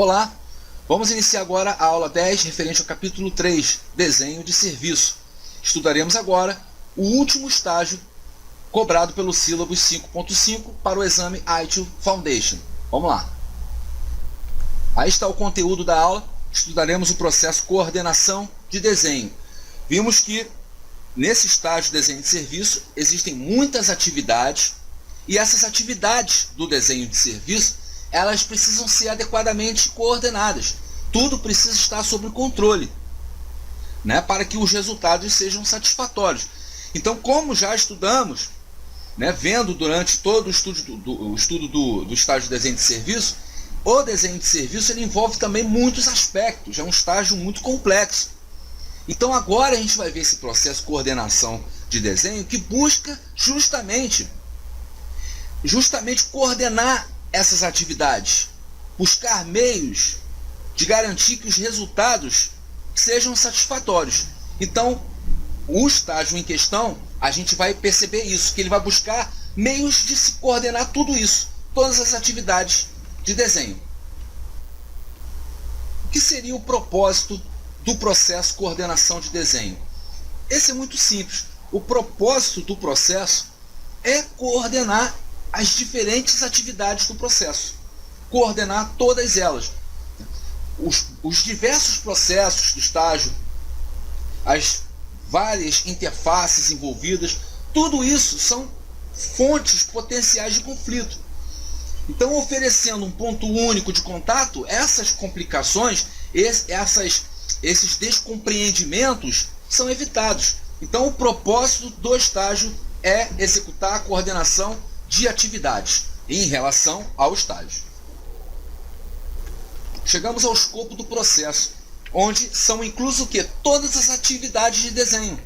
Olá, vamos iniciar agora a aula 10 referente ao capítulo 3, Desenho de Serviço. Estudaremos agora o último estágio cobrado pelo Syllabus 5.5 para o exame ITIL Foundation. Vamos lá. Aí está o conteúdo da aula. Estudaremos o processo coordenação de desenho. Vimos que nesse estágio de desenho de serviço existem muitas atividades e essas atividades do desenho de serviço elas precisam ser adequadamente coordenadas. Tudo precisa estar sob controle, né, para que os resultados sejam satisfatórios. Então, como já estudamos, né, vendo durante todo o estudo do estágio de desenho de serviço, o desenho de serviço ele envolve também muitos aspectos, é um estágio muito complexo. Então agora a gente vai ver esse processo de coordenação de desenho que busca justamente coordenar essas atividades, buscar meios de garantir que os resultados sejam satisfatórios. Então, o estágio em questão, a gente vai perceber isso, que ele vai buscar meios de se coordenar tudo isso, todas as atividades de desenho. O que seria o propósito do processo de coordenação de desenho? Esse é muito simples. O propósito do processo é coordenar as diferentes atividades do processo, coordenar todas elas. Os diversos processos do estágio, as várias interfaces envolvidas, tudo isso são fontes potenciais de conflito. Então, oferecendo um ponto único de contato, essas complicações, esses descompreendimentos são evitados. Então, o propósito do estágio é executar a coordenação de atividades em relação ao estágio. Chegamos ao escopo do processo, onde são incluso o quê? Todas as atividades de desenho,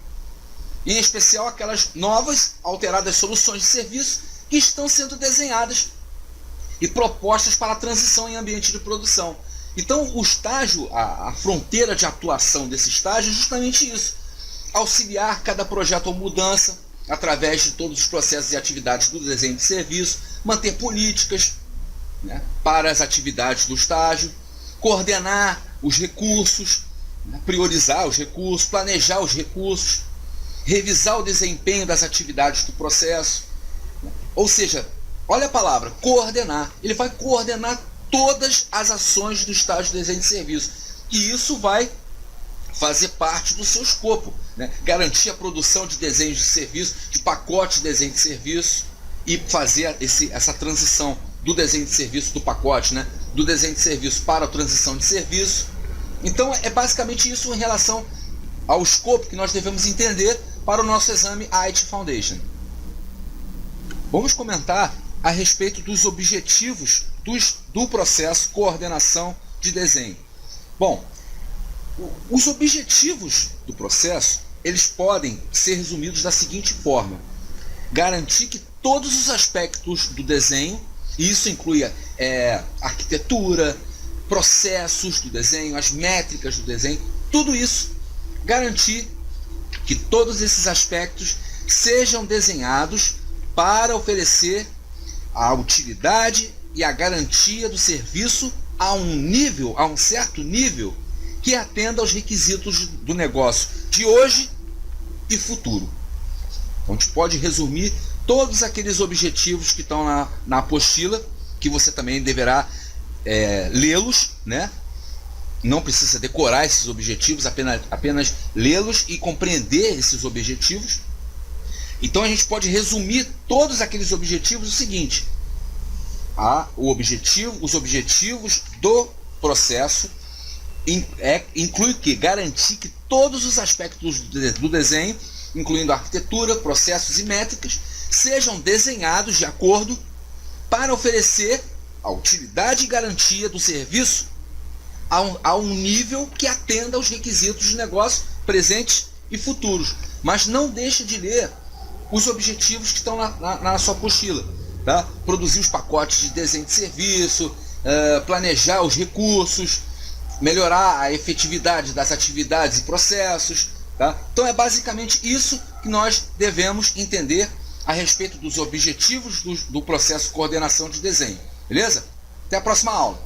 em especial aquelas novas, alteradas soluções de serviço que estão sendo desenhadas e propostas para a transição em ambiente de produção. Então, o estágio, a fronteira de atuação desse estágio é justamente isso: auxiliar cada projeto ou mudança através de todos os processos e atividades do desenho de serviço, manter políticas, né, para as atividades do estágio, coordenar os recursos, né, priorizar os recursos, planejar os recursos, revisar o desempenho das atividades do processo. Né? Ou seja, olha a palavra, coordenar. Ele vai coordenar todas as ações do estágio de desenho de serviço. E isso vai fazer parte do seu escopo, né? Garantir a produção de desenhos de serviço, de pacotes de desenho de serviço e fazer essa transição do desenho de serviço, do pacote, né? Do desenho de serviço para a transição de serviço. Então é basicamente isso em relação ao escopo que nós devemos entender para o nosso exame ITIL Foundation. Vamos comentar a respeito dos objetivos do processo coordenação de desenho. Bom, os objetivos do processo, eles podem ser resumidos da seguinte forma: garantir que todos os aspectos do desenho, e isso inclui arquitetura, processos do desenho, as métricas do desenho, tudo isso, garantir que todos esses aspectos sejam desenhados para oferecer a utilidade e a garantia do serviço a um certo nível que atenda aos requisitos do negócio de hoje e futuro. Então, a gente pode resumir todos aqueles objetivos que estão na apostila, que você também deverá lê-los, né? Não precisa decorar esses objetivos, apenas lê-los e compreender esses objetivos. Então a gente pode resumir todos aqueles objetivos o seguinte: os objetivos do processo inclui que garantir que todos os aspectos do desenho, incluindo arquitetura, processos e métricas, sejam desenhados de acordo para oferecer a utilidade e garantia do serviço a um nível que atenda aos requisitos de negócio presentes e futuros. Mas não deixe de ler os objetivos que estão na sua apostila, tá? Produzir os pacotes de desenho de serviço, planejar os recursos, melhorar a efetividade das atividades e processos, tá? Então é basicamente isso que nós devemos entender a respeito dos objetivos do processo de coordenação de desenho. Beleza? Até a próxima aula.